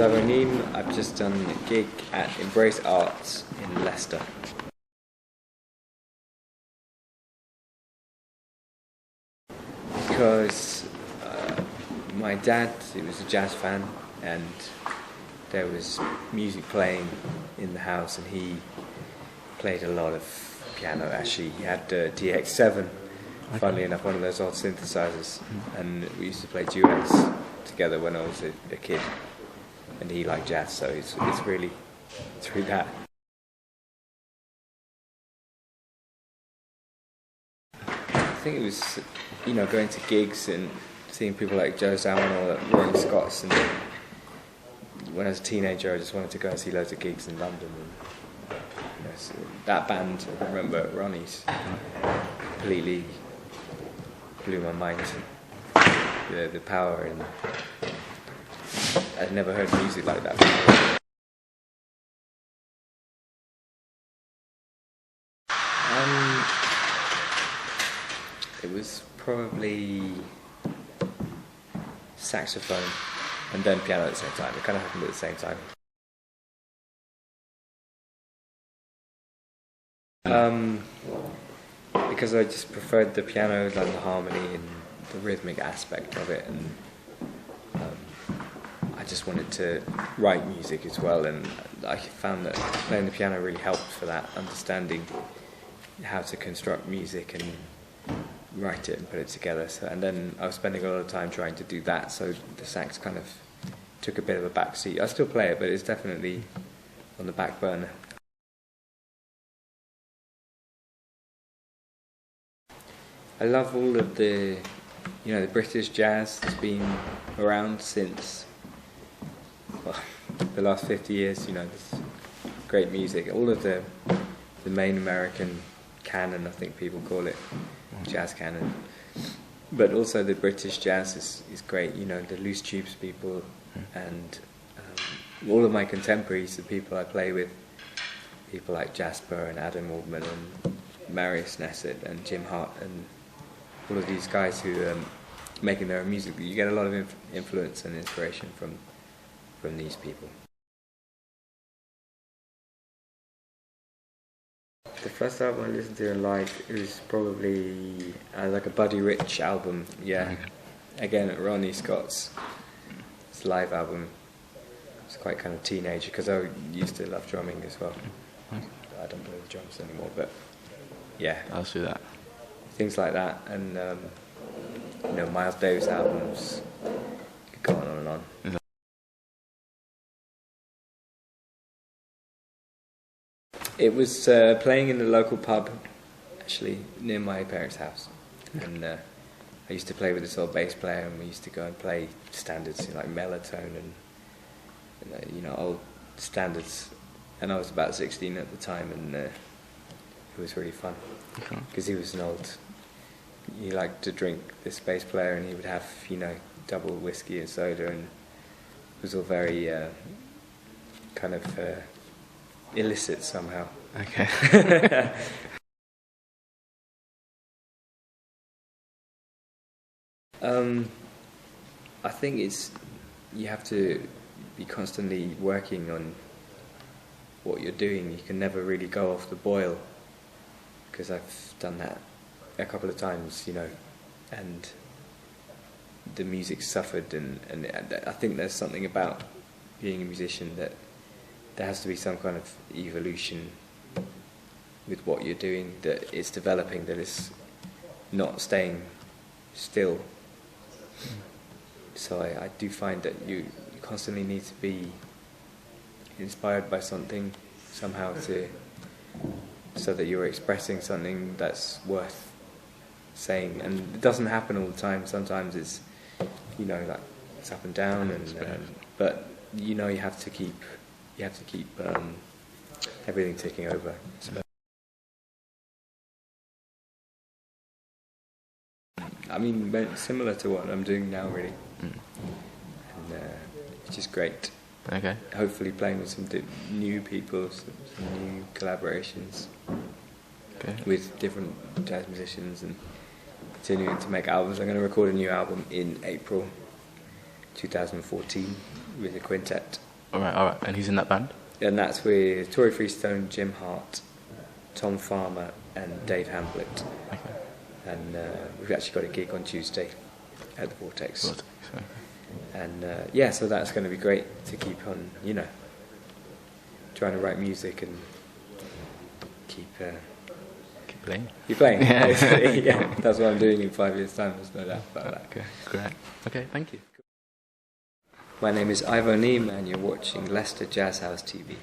Ivo Neame. I've just done a gig at Embrace Arts in Leicester. Because my dad, he was a jazz fan, and there was music playing in the house, and he played a lot of piano. Actually, he had the DX7, funnily enough, one of those old synthesizers, and we used to play duets together when I was a kid. And he liked jazz, so it's really through that. I think it was, going to gigs and seeing people like Joe Zawinul or Roy Scott's, and when I was a teenager I just wanted to go and see loads of gigs in London. And, so that band, I remember Ronnie's, completely blew my mind. The power, and I'd never heard music like that before. It was probably saxophone and then piano at the same time. It kind of happened at the same time. Because I just preferred the piano, like the harmony and the rhythmic aspect of it, and I just wanted to write music as well, and I found that playing the piano really helped for that, understanding how to construct music and write it and put it together. So, and then I was spending a lot of time trying to do that, so the sax kind of took a bit of a backseat. I still play it, but it's definitely on the back burner. I love all of the British jazz that's been around since the last 50 years. This great music. All of the main American canon, I think people call it, jazz canon. But also the British jazz is great. The loose tubes people, and all of my contemporaries, the people I play with, people like Jasper and Adam Waldman and Marius Nesset and Jim Hart, and all of these guys who are making their own music. You get a lot of influence and inspiration from these people. The first album I listened to and liked, it was probably like a Buddy Rich album. Yeah, again at Ronnie Scott's. It's a live album. It's quite kind of teenage, because I used to love drumming as well. I don't play the drums anymore, but yeah, I'll see that. Things like that, and Miles Davis albums. Could go on and on. It was playing in the local pub, actually, near my parents' house. And I used to play with this old bass player, and we used to go and play standards, like Melotone and old standards. And I was about 16 at the time, and it was really fun. Because he was he liked to drink, this bass player, and he would have, double whiskey and soda, and it was all very kind of illicit somehow. Okay. I think you have to be constantly working on what you're doing. You can never really go off the boil, because I've done that a couple of times, and the music suffered, and I think there's something about being a musician that there has to be some kind of evolution with what you're doing, that it's developing, that it's not staying still. So I do find that you constantly need to be inspired by something somehow, so that you're expressing something that's worth saying. And it doesn't happen all the time. Sometimes it's like it's up and down, but you have to keep everything ticking over. I mean, similar to what I'm doing now, really, and which is great. Okay. Hopefully playing with some new people, some new collaborations with different jazz musicians, and continuing to make albums. I'm going to record a new album in April 2014 with a quintet. All right. And who's in that band? And that's with Tory Freestone, Jim Hart, Tom Farmer, and Dave Hamblett. Okay. And we've actually got a gig on Tuesday at the Vortex. Okay. And so that's going to be great to keep on, trying to write music and keep playing. Keep playing. Yeah, that's what I'm doing in 5 years' time. There's no doubt about that. Okay, great. Okay, thank you. My name is Ivo Neame, and you're watching Leicester Jazz House TV.